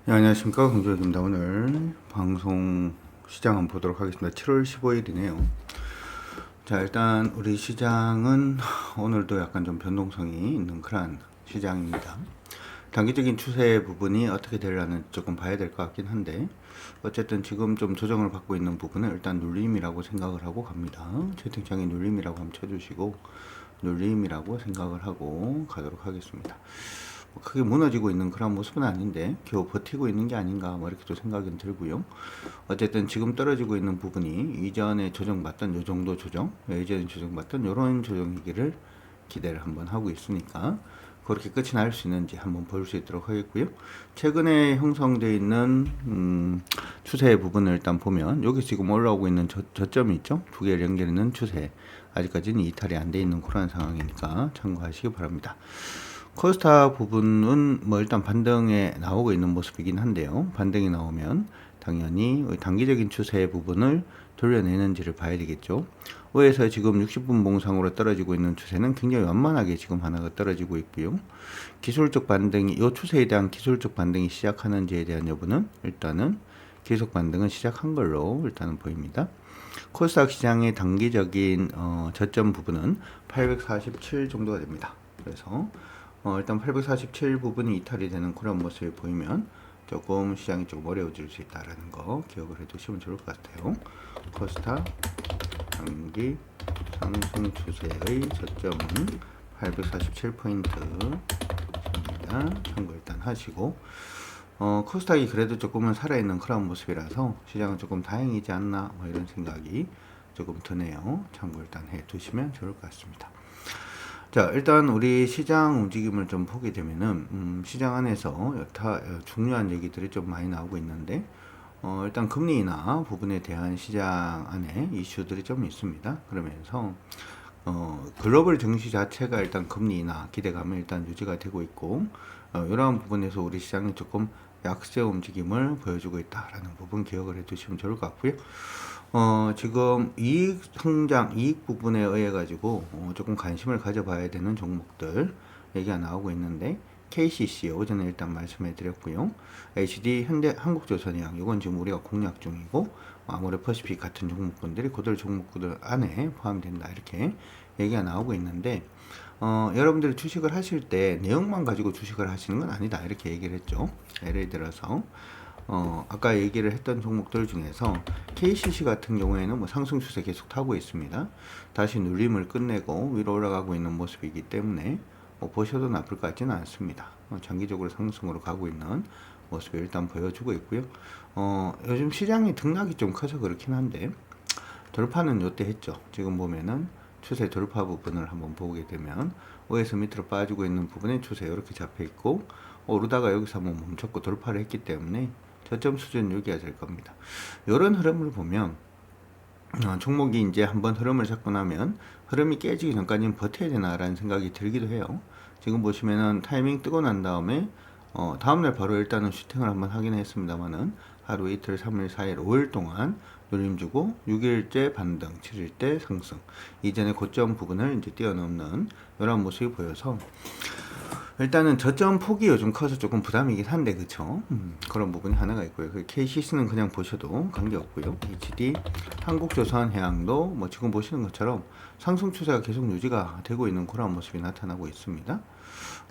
네, 안녕하십니까, 강조혁입니다. 오늘 방송 시장 한번 보도록 하겠습니다. 7월 15일이네요. 자, 일단 우리 시장은 오늘도 약간 좀 변동성이 있는 그런 시장입니다. 단기적인 추세 부분이 어떻게 되려는 조금 봐야 될 것 같긴 한데, 어쨌든 지금 좀 조정을 받고 있는 부분은 일단 눌림이라고 생각을 하고 갑니다. 채팅창에 눌림이라고 한번 쳐주시고, 눌림이라고 생각을 하고 가도록 하겠습니다. 크게 무너지고 있는 그런 모습은 아닌데 겨우 버티고 있는 게 아닌가 뭐 이렇게 또 생각은 들고요. 어쨌든 지금 떨어지고 있는 부분이 이전에 조정받던 요 정도 조정, 이전에 조정받던 요런 조정이기를 기대를 한번 하고 있으니까 그렇게 끝이 날 수 있는지 한번 볼 수 있도록 하겠고요. 최근에 형성되어 있는 추세 부분을 일단 보면 여기 지금 올라오고 있는 저점이 있죠. 두 개를 연결하는 추세 아직까지는 이탈이 안 돼 있는 그런 상황이니까 참고하시기 바랍니다. 코스타 부분은 뭐 일단 반등에 나오고 있는 모습이긴 한데요. 반등이 나오면 당연히 단기적인 추세 부분을 돌려내는지를 봐야 되겠죠. 위에서 지금 60분 봉상으로 떨어지고 있는 추세는 굉장히 완만하게 지금 하나가 떨어지고 있고요. 기술적 반등이 이 추세에 대한 기술적 반등이 시작하는지에 대한 여부는 일단은 계속 반등은 시작한 걸로 일단은 보입니다. 코스닥 시장의 단기적인 저점 부분은 847 정도가 됩니다. 그래서 일단 847 부분이 이탈이 되는 그런 모습이 보이면 조금 시장이 조금 어려워질 수 있다라는 거 기억을 해두시면 좋을 것 같아요. 코스닥 단기 상승 추세의 저점은 847포인트입니다. 참고 일단 하시고 코스닥이 그래도 조금은 살아있는 그런 모습이라서 시장은 조금 다행이지 않나 뭐 이런 생각이 조금 드네요. 참고 일단 해두시면 좋을 것 같습니다. 자, 일단 우리 시장 움직임을 좀 보게 되면은 시장 안에서 여타 중요한 얘기들이 좀 많이 나오고 있는데 일단 금리 인하 부분에 대한 시장 안에 이슈들이 좀 있습니다. 그러면서 글로벌 증시 자체가 일단 금리 인하 기대감이 일단 유지가 되고 있고 이러한 부분에서 우리 시장이 조금 약세 움직임을 보여주고 있다라는 부분 기억을 해두시면 좋을 것 같고요. 지금 이익 성장, 이익 부분에 의해 가지고 조금 관심을 가져봐야 되는 종목들 얘기가 나오고 있는데 KCC 오전에 일단 말씀해 드렸고요. HD 현대 한국조선해양 이건 지금 우리가 공략 중이고 아모레퍼시픽 같은 종목군들이 그들 종목군들 안에 포함된다 이렇게 얘기가 나오고 있는데 여러분들이 주식을 하실 때 내용만 가지고 주식을 하시는 건 아니다 이렇게 얘기를 했죠. 예를 들어서 아까 얘기를 했던 종목들 중에서 KCC 같은 경우에는 뭐 상승 추세 계속 타고 있습니다. 다시 눌림을 끝내고 위로 올라가고 있는 모습이기 때문에 보셔도 나쁠 것 같지는 않습니다. 장기적으로 상승으로 가고 있는 모습을 일단 보여주고 있고요. 요즘 시장이 등락이 좀 커서 그렇긴 한데 돌파는 요때 했죠. 지금 보면은 추세 돌파 부분을 한번 보게 되면 위에서 밑으로 빠지고 있는 부분에 추세 이렇게 잡혀 있고 오르다가 여기서 한번 멈췄고 돌파를 했기 때문에 저점 수준 유지가 될 겁니다. 이런 흐름을 보면 종목이 이제 한번 흐름을 잡고 나면 흐름이 깨지기 전까지는 버텨야 되나라는 생각이 들기도 해요. 지금 보시면은 타이밍 뜨고 난 다음에 다음날 바로 일단은 슈팅을 한번 하긴 했습니다만은 하루 이틀 3일 4일 5일 동안 눌림 주고 6일째 반등 7일째 상승 이전의 고점 부분을 이제 뛰어넘는 이런 모습이 보여서 일단은 저점 폭이 요즘 커서 조금 부담이긴 한데 그쵸? 그런 부분이 하나가 있고요. KCC는 그냥 보셔도 관계없고요. HD 한국조선해양도 뭐 지금 보시는 것처럼 상승 추세가 계속 유지가 되고 있는 그런 모습이 나타나고 있습니다.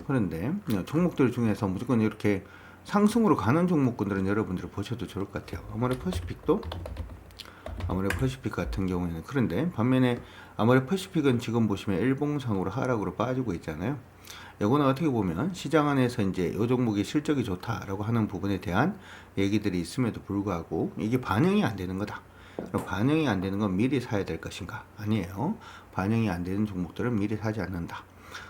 그런데 종목들 중에서 무조건 이렇게 상승으로 가는 종목군들은 여러분들이 보셔도 좋을 것 같아요. 아모레퍼시픽 같은 경우에는 그런데 반면에 아모레퍼시픽은 지금 보시면 일봉상으로 하락으로 빠지고 있잖아요. 이거는 어떻게 보면 시장 안에서 이제 이 종목이 실적이 좋다라고 하는 부분에 대한 얘기들이 있음에도 불구하고 이게 반영이 안 되는 거다. 그럼 반영이 안 되는 건 미리 사야 될 것인가? 아니에요. 반영이 안 되는 종목들은 미리 사지 않는다.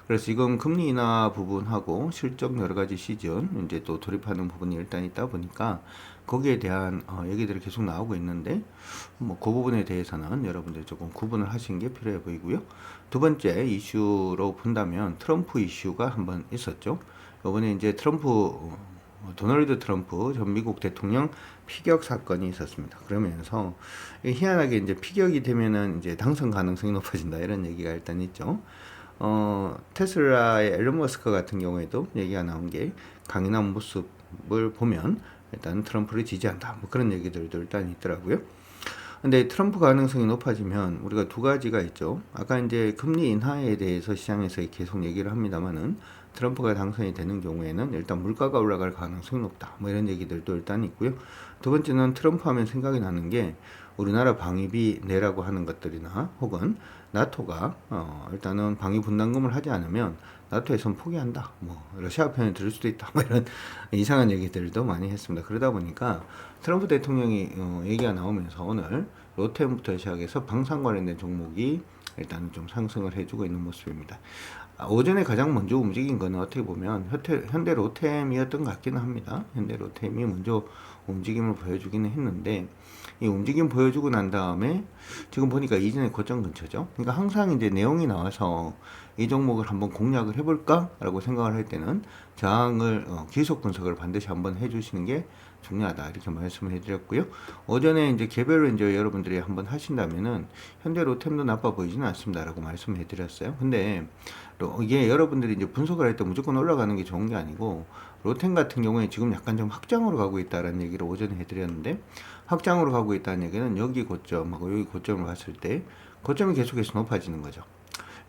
그래서 지금 금리 인하 부분하고 실적 여러 가지 시즌 이제 또 돌입하는 부분이 일단 있다 보니까 거기에 대한 얘기들이 계속 나오고 있는데 뭐 그 부분에 대해서는 여러분들이 조금 구분을 하시는 게 필요해 보이고요. 두 번째 이슈로 본다면 트럼프 이슈가 한번 있었죠. 이번에 이제 도널드 트럼프 전 미국 대통령 피격 사건이 있었습니다. 그러면서 희한하게 이제 피격이 되면은 이제 당선 가능성이 높아진다 이런 얘기가 일단 있죠. 테슬라의 앨런 머스크 같은 경우에도 얘기가 나온 게 강인한 모습 보면 일단 트럼프를 지지한다. 뭐 그런 얘기들도 일단 있더라고요. 근데 트럼프 가능성이 높아지면 우리가 두 가지가 있죠. 아까 이제 금리 인하에 대해서 시장에서 계속 얘기를 합니다만은 트럼프가 당선이 되는 경우에는 일단 물가가 올라갈 가능성이 높다. 뭐 이런 얘기들도 일단 있고요. 두 번째는 트럼프 하면 생각이 나는 게 우리나라 방위비 내라고 하는 것들이나 혹은 나토가 일단은 방위 분담금을 하지 않으면 나토에선 포기한다. 뭐 러시아 편에 들을 수도 있다. 뭐 이런 이상한 얘기들도 많이 했습니다. 그러다 보니까 트럼프 대통령이 얘기가 나오면서 오늘 로템부터 시작해서 방산 관련된 종목이 일단은 좀 상승을 해주고 있는 모습입니다. 오전에 가장 먼저 움직인 거는 어떻게 보면 현대 로템이었던 것 같기는 합니다. 현대 로템이 먼저 움직임을 보여주기는 했는데 이 움직임 보여주고 난 다음에 지금 보니까 이전에 고점 근처죠. 그러니까 항상 이제 내용이 나와서 이 종목을 한번 공략을 해볼까? 라고 생각을 할 때는 저항을 기속 분석을 반드시 한번 해주시는 게 중요하다 이렇게 말씀을 해드렸고요. 오전에 이제 개별로 이제 여러분들이 한번 하신다면은 현대 로템도 나빠 보이지는 않습니다라고 말씀을 해드렸어요. 근데 이게 여러분들이 이제 분석을 할 때 무조건 올라가는 게 좋은 게 아니고 로템 같은 경우에 지금 약간 좀 확장으로 가고 있다라는 얘기를 오전에 해드렸는데 확장으로 가고 있다는 얘기는 여기 고점하고 여기 고점을 봤을 때 고점이 계속해서 높아지는 거죠.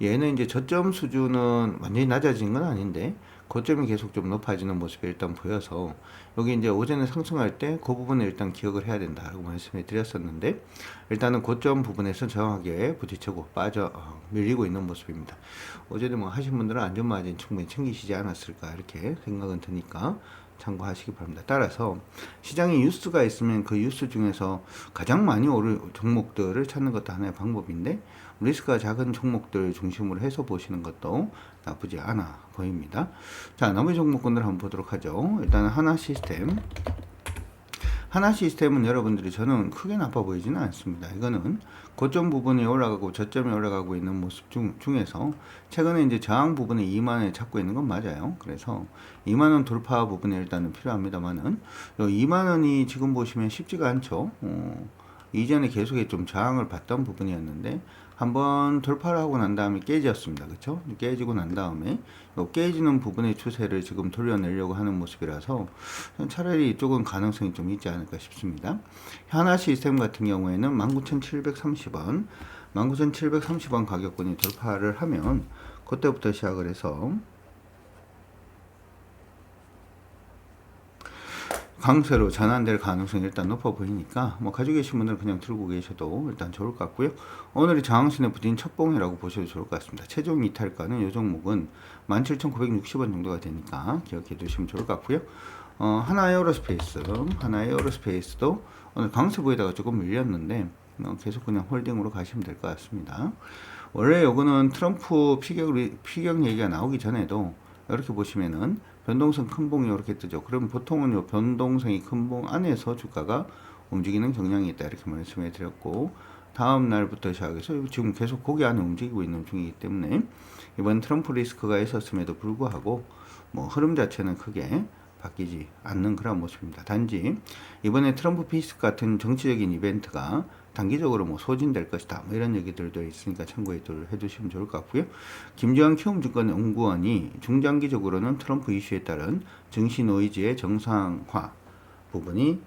얘는 이제 저점 수준은 완전히 낮아진 건 아닌데 고점이 계속 좀 높아지는 모습이 일단 보여서 여기 이제 오전에 상승할 때 그 부분을 일단 기억을 해야 된다라고 말씀해 드렸었는데 일단은 고점 부분에서 정확하게 부딪히고 밀리고 있는 모습입니다. 어제도 뭐 하신 분들은 안전마진 충분히 챙기시지 않았을까 이렇게 생각은 드니까 참고하시기 바랍니다. 따라서 시장에 뉴스가 있으면 그 뉴스 중에서 가장 많이 오를 종목들을 찾는 것도 하나의 방법인데 리스크가 작은 종목들 중심으로 해서 보시는 것도 나쁘지 않아 보입니다. 자, 나머지 종목군들 한번 보도록 하죠. 일단 하나시스템은 여러분들이 저는 크게 나빠 보이지는 않습니다. 이거는 고점 부분이 올라가고 저점이 올라가고 있는 모습 중에서 최근에 이제 저항 부분에 2만원에 찾고 있는 건 맞아요. 그래서 2만원 돌파 부분이 일단은 필요합니다만은 2만원이 지금 보시면 쉽지가 않죠. 이전에 계속해 좀 저항을 받던 부분이었는데 한번 돌파를 하고 난 다음에 깨졌습니다. 그쵸? 깨지고 난 다음에 깨지는 부분의 추세를 지금 돌려내려고 하는 모습이라서 차라리 이쪽은 가능성이 좀 있지 않을까 싶습니다. 하나 시스템 같은 경우에는 19,730원 19,730원 가격권이 돌파를 하면 그때부터 시작을 해서 강세로 전환될 가능성이 일단 높아 보이니까 뭐 가지고 계신 분들은 그냥 들고 계셔도 일단 좋을 것 같고요. 오늘이 저항선에 부딪힌 첫봉이라고 보셔도 좋을 것 같습니다. 최종 이탈가는 이 종목은 17,960원 정도가 되니까 기억해 두시면 좋을 것 같고요. 하나에어로스페이스도 오늘 강세 보이다가 조금 밀렸는데 계속 그냥 홀딩으로 가시면 될 것 같습니다. 원래 요거는 트럼프 피격 얘기가 나오기 전에도 이렇게 보시면은 변동성 큰 봉이 이렇게 뜨죠. 그럼 보통은 요 변동성이 큰 봉 안에서 주가가 움직이는 경향이 있다 이렇게 말씀해 드렸고 다음 날부터 시작해서 지금 계속 거기 안에 움직이고 있는 중이기 때문에 이번 트럼프 리스크가 있었음에도 불구하고 뭐 흐름 자체는 크게 바뀌지 않는 그런 모습입니다. 단지 이번에 트럼프 피스 같은 정치적인 이벤트가 단기적으로 뭐 소진될 것이다 뭐 이런 얘기들도 있으니까 참고해 두시면 좋을 것 같고요. 김주환 키움증권 연구원이 중장기적으로는 트럼프 이슈에 따른 증시 노이즈의 정상화 부분이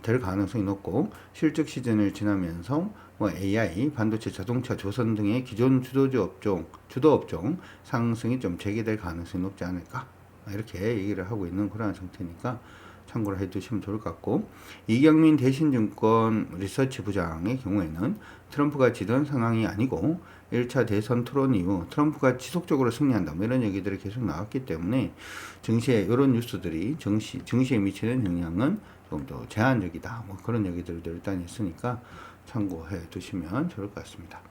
될 가능성이 높고 실적 시즌을 지나면서 뭐 AI, 반도체, 자동차, 조선 등의 기존 주도 업종 상승이 좀 재개될 가능성이 높지 않을까 이렇게 얘기를 하고 있는 그런 상태니까 참고를 해두시면 좋을 것 같고 이경민 대신증권 리서치 부장의 경우에는 트럼프가 지던 상황이 아니고 1차 대선 토론 이후 트럼프가 지속적으로 승리한다 뭐 이런 얘기들이 계속 나왔기 때문에 증시에 이런 뉴스들이 증시에 미치는 영향은 좀 더 제한적이다 뭐 그런 얘기들도 일단 있으니까 참고해 두시면 좋을 것 같습니다.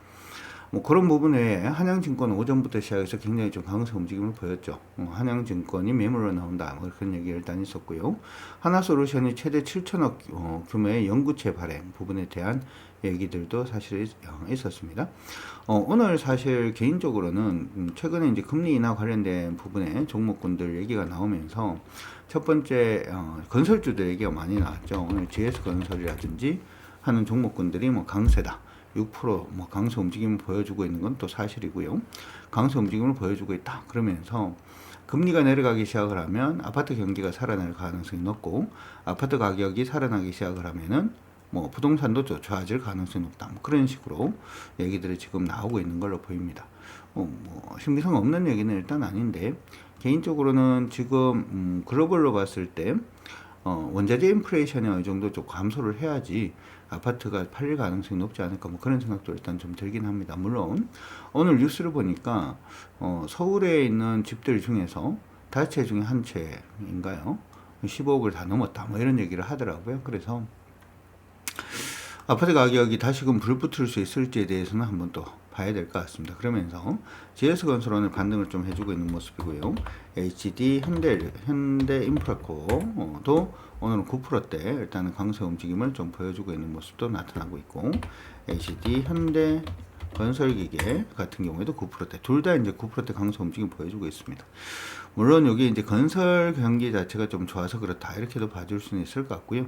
뭐 그런 부분 외에 한양증권 오전부터 시작해서 굉장히 좀 강세 움직임을 보였죠. 한양증권이 매물로 나온다 뭐 그런 얘기 일단 있었고요. 하나솔루션이 최대 7천억 규모의 연구체 발행 부분에 대한 얘기들도 사실 있었습니다. 오늘 사실 개인적으로는 최근에 이제 금리 인하 관련된 부분에 종목군들 얘기가 나오면서 첫 번째 건설주들 얘기가 많이 나왔죠. 오늘 GS건설이라든지 하는 종목군들이 뭐 강세다. 6%뭐 강세 움직임을 보여주고 있는 건 또 사실이고요. 강세 움직임을 보여주고 있다. 그러면서 금리가 내려가기 시작을 하면 아파트 경기가 살아날 가능성이 높고, 아파트 가격이 살아나기 시작을 하면은 뭐 부동산도 좋아질 가능성이 높다. 뭐 그런 식으로 얘기들이 지금 나오고 있는 걸로 보입니다. 뭐 신빙성 없는 얘기는 일단 아닌데, 개인적으로는 지금 글로벌로 봤을 때 원자재 인플레이션이 어느 정도 좀 감소를 해야지 아파트가 팔릴 가능성이 높지 않을까, 뭐 그런 생각도 일단 좀 들긴 합니다. 물론 오늘 뉴스를 보니까 서울에 있는 집들 중에서 5채 중에 한 채인가요? 15억을 다 넘었다, 뭐 이런 얘기를 하더라고요. 그래서 아파트 가격이 다시금 불붙을 수 있을지에 대해서는 한번 또 봐야 될 것 같습니다. 그러면서 GS건설 오늘 반등을 좀 해주고 있는 모습이고요. HD 현대인프라코도 오늘은 9%대 일단은 강세 움직임을 좀 보여주고 있는 모습도 나타나고 있고, HD 현대 건설기계 같은 경우에도 9%대, 둘 다 이제 9%대 강세 움직임 보여주고 있습니다. 물론 여기 이제 건설 경기 자체가 좀 좋아서 그렇다, 이렇게도 봐줄 수는 있을 것 같고요.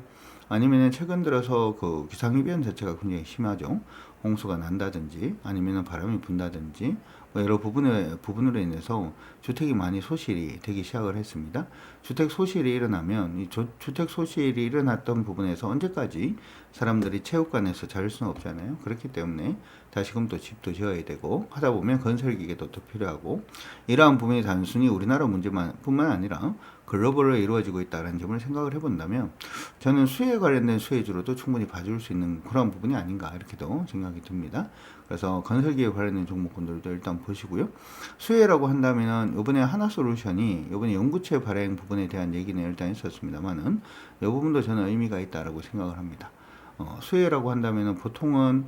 아니면은 최근 들어서 그 기상이변 자체가 굉장히 심하죠. 홍수가 난다든지 아니면은 바람이 분다든지 뭐 여러 부분으로 인해서 주택이 많이 소실이 되기 시작을 했습니다. 주택 소실이 일어나면 이 주택 소실이 일어났던 부분에서 언제까지 사람들이 체육관에서 잘 수는 없잖아요. 그렇기 때문에 다시금 또 집도 지어야 되고 하다 보면 건설기계도 또 필요하고, 이러한 부분이 단순히 우리나라 문제뿐만 아니라 글로벌로 이루어지고 있다는 점을 생각을 해본다면, 저는 수혜에 관련된 수혜주로도 충분히 봐줄 수 있는 그런 부분이 아닌가, 이렇게도 생각이 듭니다. 그래서 건설기에 관련된 종목군들도 일단 보시고요. 수혜라고 한다면은 이번에 하나솔루션이 이번에 연구체 발행 부분에 대한 얘기는 일단 있었습니다만은 이 부분도 저는 의미가 있다라고 생각을 합니다. 수혜라고 한다면은 보통은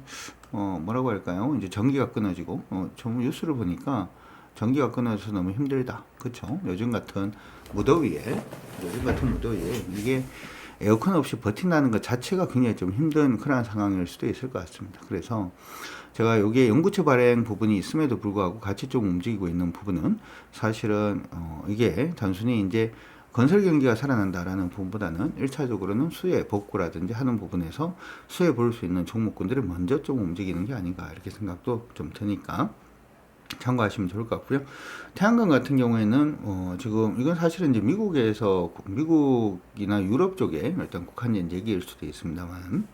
뭐라고 할까요? 이제 전기가 끊어지고 좀 뉴스를 보니까 전기가 끊어져서 너무 힘들다. 그쵸? 요즘 같은 무더위에 이게 에어컨 없이 버틴다는 것 자체가 굉장히 좀 힘든 그런 상황일 수도 있을 것 같습니다. 그래서 제가 여기에 연구체 발행 부분이 있음에도 불구하고 같이 좀 움직이고 있는 부분은 사실은 이게 단순히 이제 건설 경기가 살아난다라는 부분보다는 1차적으로는 수혜 복구라든지 하는 부분에서 수혜 볼 수 있는 종목군들이 먼저 좀 움직이는 게 아닌가, 이렇게 생각도 좀 드니까 참고하시면 좋을 것 같고요. 태양광 같은 경우에는 지금 이건 사실은 이제 미국이나 유럽 쪽에 일단 국한된 얘기일 수도 있습니다만,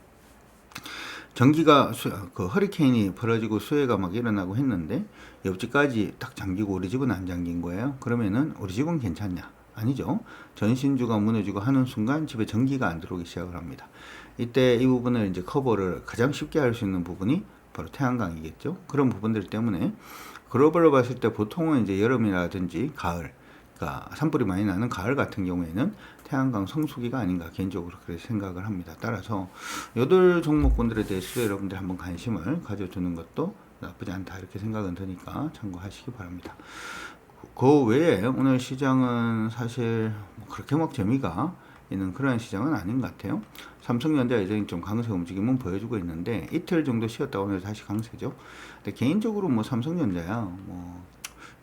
전기가 그 허리케인이 벌어지고 수해가 막 일어나고 했는데 옆집까지 딱 잠기고 우리 집은 안 잠긴 거예요. 그러면은 우리 집은 괜찮냐? 아니죠. 전신주가 무너지고 하는 순간 집에 전기가 안 들어오기 시작을 합니다. 이때 이 부분을 이제 커버를 가장 쉽게 할 수 있는 부분이 바로 태양광이겠죠. 그런 부분들 때문에 글로벌로 봤을 때 보통은 이제 여름이라든지 가을, 그러니까 산불이 많이 나는 가을 같은 경우에는 태양광 성수기가 아닌가, 개인적으로 그렇게 생각을 합니다. 따라서 요들 종목군들에 대해서 여러분들 한번 관심을 가져두는 것도 나쁘지 않다, 이렇게 생각은 드니까 참고하시기 바랍니다. 그 외에 오늘 시장은 사실 그렇게 막 재미가 있는 그런 시장은 아닌 것 같아요. 삼성전자 여전히 좀 강세 움직임은 보여주고 있는데 이틀 정도 쉬었다 오늘 다시 강세죠. 근데 개인적으로 뭐 삼성전자야 뭐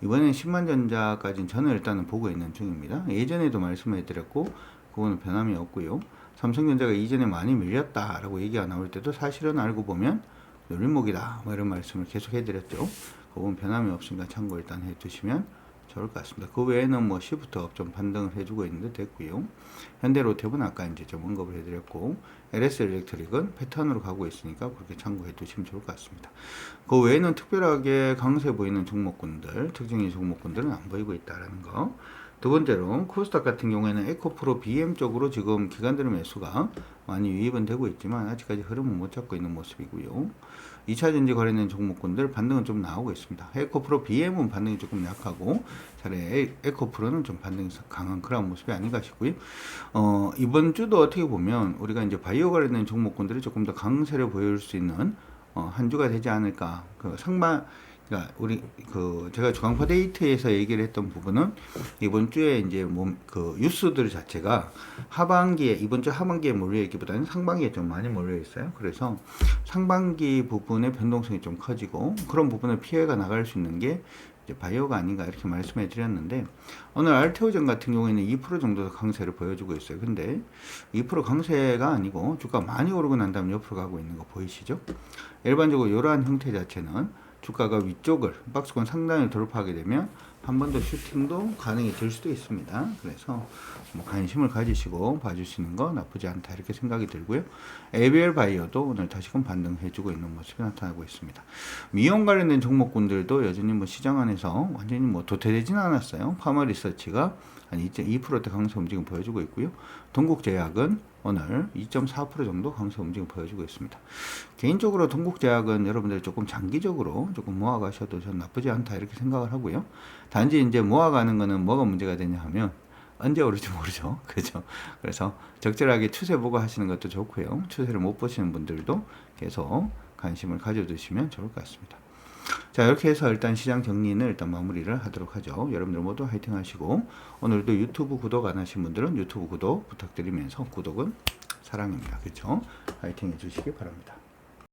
이번엔 10만전자까지는 저는 일단은 보고 있는 중입니다. 예전에도 말씀해 드렸고 그거는 변함이 없고요. 삼성전자가 이전에 많이 밀렸다라고 얘기가 나올 때도 사실은 알고 보면 놀림목이다 뭐 이런 말씀을 계속 해드렸죠. 그건 변함이 없으니까 참고 일단 해두시면 좋을 것 같습니다. 그 외에는 뭐 시프트업 좀 반등을 해주고 있는데 됐고요. 현대로템은 아까 이제 좀 언급을 해드렸고, LS 일렉트릭은 패턴으로 가고 있으니까 그렇게 참고해 두시면 좋을 것 같습니다. 그 외에는 특별하게 강세 보이는 종목군들, 특징의 종목군들은 안 보이고 있다라는 거. 두 번째로 코스닥 같은 경우에는 에코프로 BM 쪽으로 지금 기관들의 매수가 많이 유입은 되고 있지만 아직까지 흐름을 못 잡고 있는 모습이고요. 2차전지 관련된 종목군들 반등은 좀 나오고 있습니다. 에코프로 BM은 반등이 조금 약하고 차라리 에코프로는 좀 반등이 강한 그런 모습이 아닌가 싶고요. 이번 주도 어떻게 보면 우리가 이제 바이오 관련된 종목군들이 조금 더 강세를 보일 수 있는 한 주가 되지 않을까. 그러니까 제가 주간파 데이트에서 얘기를 했던 부분은 이번 주에 이제 그 뉴스들 자체가 이번 주 하반기에 몰려 있기보다는 상반기에 좀 많이 몰려 있어요. 그래서 상반기 부분의 변동성이 좀 커지고 그런 부분을 피해가 나갈 수 있는 게 이제 바이오가 아닌가, 이렇게 말씀해 드렸는데, 오늘 알테오젠 같은 경우에는 2% 정도 강세를 보여주고 있어요. 근데 2% 강세가 아니고 주가 많이 오르고 난 다음에 옆으로 가고 있는 거 보이시죠? 일반적으로 이러한 형태 자체는 주가가 위쪽을 박스권 상단을 돌파하게 되면 한 번 더 슈팅도 가능이 될 수도 있습니다. 그래서 뭐 관심을 가지시고 봐주시는 거 나쁘지 않다 이렇게 생각이 들고요. ABL 바이오도 오늘 다시금 반등해주고 있는 모습이 나타나고 있습니다. 미용 관련된 종목군들도 여전히 뭐 시장 안에서 완전히 뭐 도태되지는 않았어요. 파마 리서치가 한 2.2%대 강세 움직임 보여주고 있고요. 동국제약은 오늘 2.4% 정도 강세 움직임 보여주고 있습니다. 개인적으로 동국제약은 여러분들 조금 장기적으로 조금 모아가셔도 전 나쁘지 않다 이렇게 생각을 하고요. 단지 이제 모아가는 거는 뭐가 문제가 되냐 하면 언제 오를지 모르죠. 그죠? 그래서 적절하게 추세 보고 하시는 것도 좋고요. 추세를 못 보시는 분들도 계속 관심을 가져두시면 좋을 것 같습니다. 자, 이렇게 해서 일단 시장 정리는 일단 마무리를 하도록 하죠. 여러분들 모두 화이팅 하시고, 오늘도 유튜브 구독 안 하신 분들은 유튜브 구독 부탁드리면서, 구독은 사랑입니다. 그렇죠? 화이팅 해주시기 바랍니다.